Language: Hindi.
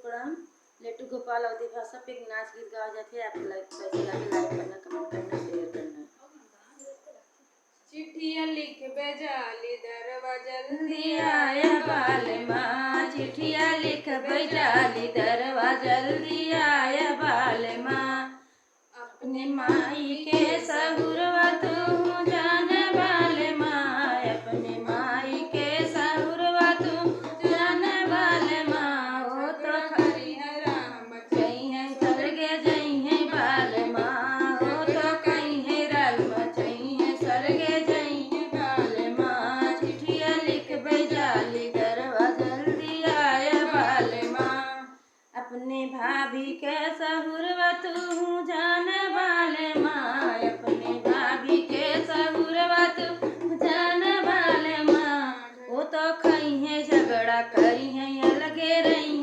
प्रणाम। लेटू गोपाल अवधि भाषा पे एक नाच गीत गाया जाते हैं। आपको लाइक पैसे लाके लाइक करना, कमेंट करना, शेयर करना। चिट्ठियाँ लिख भेजाली दरवा जल्दी आया बाल माँ, चिट्ठियाँ लिख भेजाली दरवा जल्दी आया बाल माँ। अपने माई के सहुरवा तू जान बाल माँ, अपने माई के सहुरवा तू जान बाल माँ। वो तो खरी है राम जई है स्वर्गे जई है बाल माँ, वो तो कहीं है राम जई है स्वर्गे जई है बाल माँ। चिट्ठियाँ लिख भेजाली दरवा जल्दी आया बाल माँ। अपने भाभी के सहुरवा तू जान बाल माँ, अपने भाभी के सहुरवा तू जान बाल माँ। वो तो खई है झगड़ा करी है अलगे रही